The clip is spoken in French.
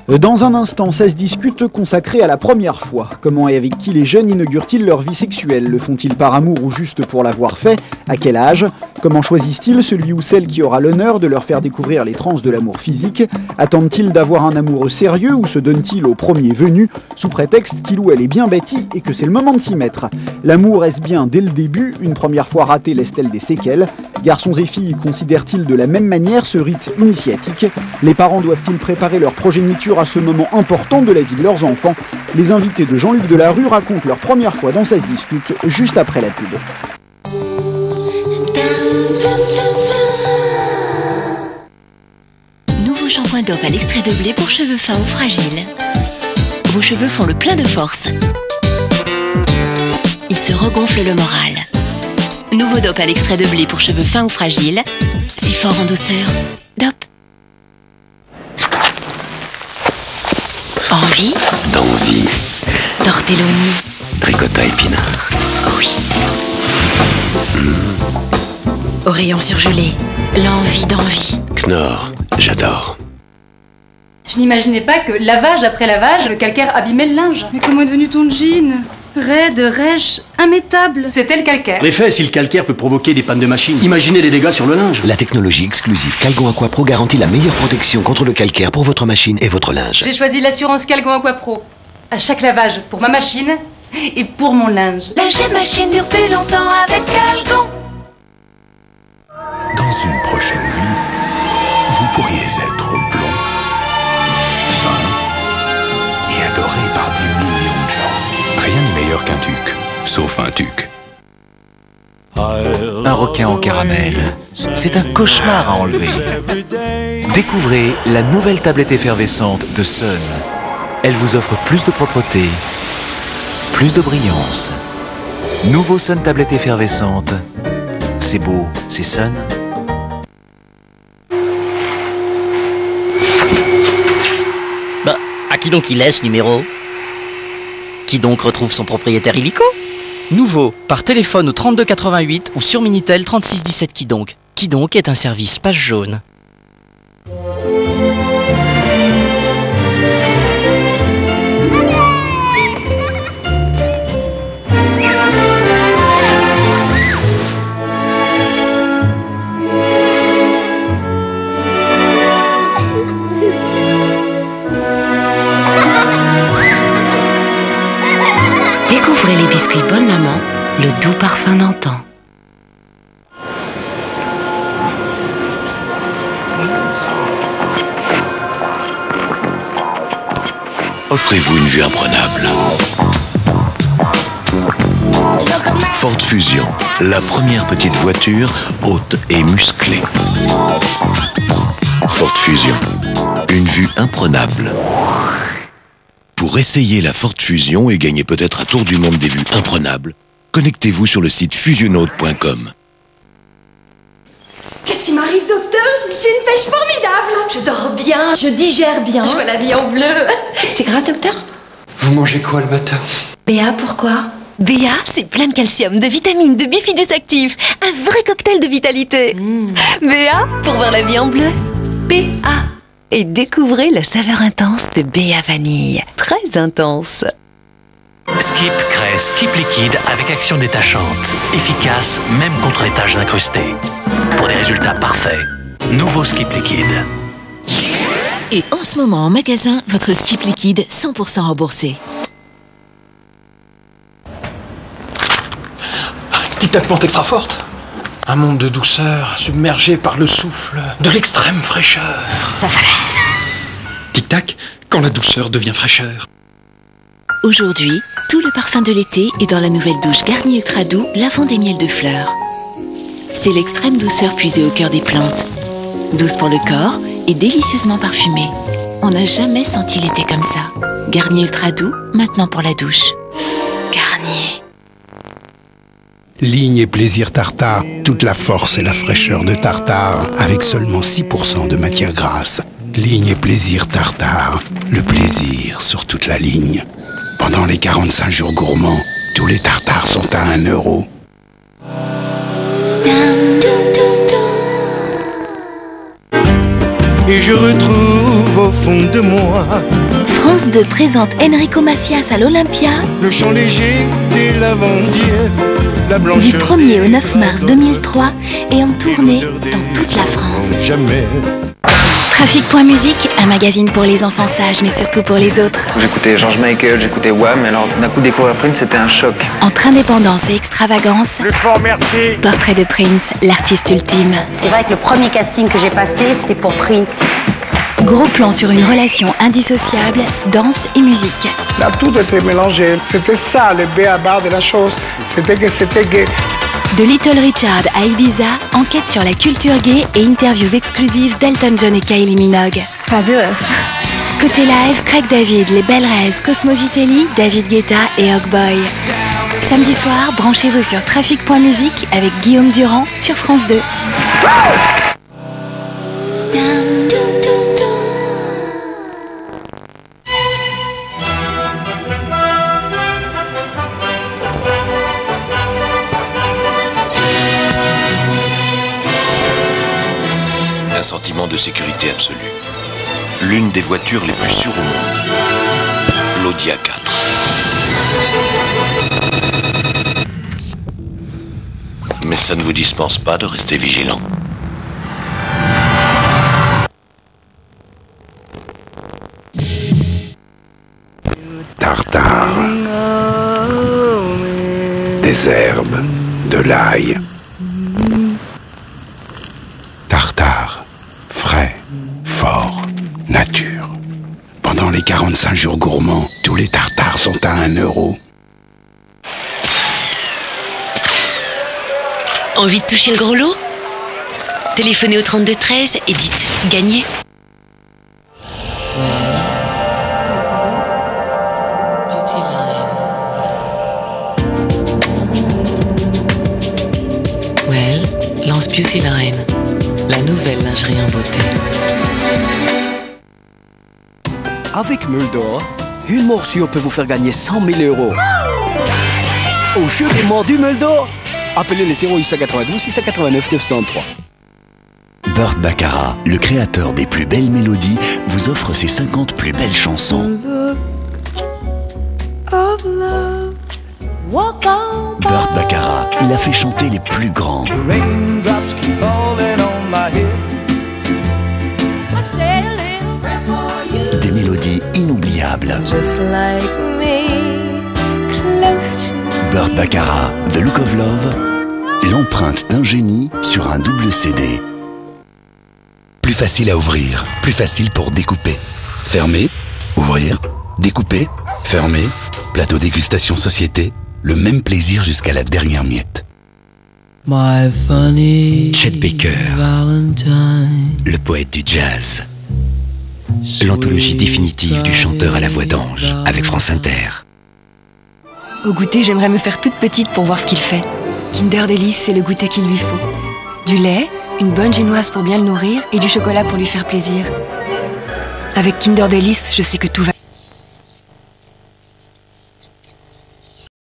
Dans un instant, ça se discute consacré à la première fois. Comment et avec qui les jeunes inaugurent-ils leur vie sexuelle? Le font-ils par amour ou juste pour l'avoir fait? À quel âge? Comment choisissent-ils celui ou celle qui aura l'honneur de leur faire découvrir les transes de l'amour physique? Attendent-ils d'avoir un amoureux sérieux ou se donnent-ils au premier venu, sous prétexte qu'il ou elle est bien bâti et que c'est le moment de s'y mettre? L'amour est-ce bien dès le début? Une première fois ratée laisse-t-elle des séquelles? Garçons et filles considèrent-ils de la même manière ce rite initiatique? Les parents doivent-ils préparer leur progéniture à ce moment important de la vie de leurs enfants? Les invités de Jean-Luc Delarue racontent leur première fois dans Ça se discute, juste après la pub. Nouveau shampoing Dove à l'extrait de blé pour cheveux fins ou fragiles. Vos cheveux font le plein de force. Ils se regonflent le moral. Nouveau Dove à l'extrait de blé pour cheveux fins ou fragiles. Si fort en douceur. Dove. Envie? D'envie. Tortelloni. Ricotta épinard. Oui. Au rayon surgelé. L'envie d'envie. Knorr, j'adore. Je n'imaginais pas que lavage après lavage, le calcaire abîmait le linge. Mais comment est devenu ton jean? Raide, rêche, immétable. C'était le calcaire. En effet, si le calcaire peut provoquer des pannes de machine, imaginez les dégâts sur le linge. La technologie exclusive Calgon Aqua Pro garantit la meilleure protection contre le calcaire pour votre machine et votre linge. J'ai choisi l'assurance Calgon Aqua Pro. À chaque lavage, pour ma machine et pour mon linge. La machine dure plus longtemps avec Calgon. Dans une prochaine vie, vous pourriez être blond, fin et adoré par des millions de gens. Rien n'est meilleur qu'un tuc, sauf un tuc. Un requin en caramel, c'est un cauchemar à enlever. Découvrez la nouvelle tablette effervescente de Sun. Elle vous offre plus de propreté, plus de brillance. Nouveau Sun tablette effervescente. C'est beau, c'est Sun. Bah, à qui donc il est ce numéro? Qui donc retrouve son propriétaire illico? Nouveau, par téléphone au 32 88 ou sur Minitel 36 17 Qui donc? Qui donc est un service page jaune. Découvrez les biscuits Bonne Maman, le doux parfum d'antan. Offrez-vous une vue imprenable. Ford Fusion, la première petite voiture haute et musclée. Ford Fusion, une vue imprenable. Pour essayer la Ford Fusion et gagner peut-être un tour du monde des vues imprenables, connectez-vous sur le site fusionaute.com. Qu'est-ce qui m'arrive, docteur? J'ai une pêche formidable. Je dors bien, je digère bien. Je vois la vie en bleu. C'est grave, docteur? Vous mangez quoi le matin? Béa, pourquoi? Béa, c'est plein de calcium, de vitamines, de bifidus actifs. Un vrai cocktail de vitalité. Béa, pour voir la vie en bleu. Béa. Et découvrez la saveur intense de Béa Vanille. Très intense. Skip crée Skip liquide avec action détachante. Efficace même contre les taches incrustées. Pour des résultats parfaits, nouveau Skip liquide. Et en ce moment en magasin, votre Skip liquide 100% remboursé. Tic-tac monte extra forte. Un monde de douceur, submergé par le souffle de l'extrême fraîcheur. Ça va. Tic-tac, quand la douceur devient fraîcheur. Aujourd'hui, tout le parfum de l'été est dans la nouvelle douche Garnier Ultra Doux lavant des miels de fleurs. C'est l'extrême douceur puisée au cœur des plantes. Douce pour le corps et délicieusement parfumée. On n'a jamais senti l'été comme ça. Garnier Ultra Doux, maintenant pour la douche. Garnier. Ligne et plaisir tartare, toute la force et la fraîcheur de tartare, avec seulement 6% de matière grasse. Ligne et plaisir tartare, le plaisir sur toute la ligne. Pendant les 45 jours gourmands, tous les tartares sont à 1 €. Et je retrouve trouve au fond de moi. France 2 présente Enrico Macias à l'Olympia. Le chant léger des lavandiers. La Du blancheur 1er au 9 mars 2003 et en tournée dans toute la France. jamais. Trafic.musique, un magazine pour les enfants sages mais surtout pour les autres. J'écoutais George Michael, j'écoutais Wham, et alors d'un coup découvrir Prince c'était un choc. Entre indépendance et extravagance, Plus fort, merci. portrait de Prince, l'artiste ultime. C'est vrai que le premier casting que j'ai passé, c'était pour Prince. Gros plan sur une relation indissociable, danse et musique. Là, tout était mélangé. C'était ça, le b.a.-ba de la chose. C'était que c'était gay. De Little Richard à Ibiza, enquête sur la culture gay et interviews exclusives d'Elton John et Kylie Minogue. Fabulous. Côté live, Craig David, Les Belles Raises, Cosmo Vitelli, David Guetta et Hawkboy. Samedi soir, branchez-vous sur Trafic.musique avec Guillaume Durand sur France 2. Un sentiment de sécurité absolue. L'une des voitures les plus sûres au monde. L'Audi A4. Mais ça ne vous dispense pas de rester vigilant. Tartare. Des herbes, de l'ail. Tartare. Frais, fort, nature. Pendant les 45 jours gourmands, tous les tartares sont à 1 €. Envie de toucher le gros lot? Téléphonez au 32 13 et dites « Gagné ». Well lance Beauty Line, la nouvelle lingerie en beauté. Avec Meule d'Or, une morsure peut vous faire gagner 100 000 €. Au jeu des morts du Meule d'Or, appelez les 0892 689 903. Burt Baccarat, le créateur des plus belles mélodies, vous offre ses 50 plus belles chansons. Burt Baccarat, il a fait chanter les plus grands. Des mélodies inoubliables. Burt Baccarat, The Look of Love, l'empreinte d'un génie sur un double CD. Plus facile à ouvrir, plus facile pour découper. Fermer, ouvrir, découper, fermer, plateau dégustation société, le même plaisir jusqu'à la dernière miette. Chet Baker, le poète du jazz. L'anthologie définitive du chanteur à la voix d'ange avec France Inter. Au goûter, j'aimerais me faire toute petite pour voir ce qu'il fait. Kinder Delice, c'est le goûter qu'il lui faut. Du lait, une bonne génoise pour bien le nourrir et du chocolat pour lui faire plaisir. Avec Kinder Delice, je sais que tout va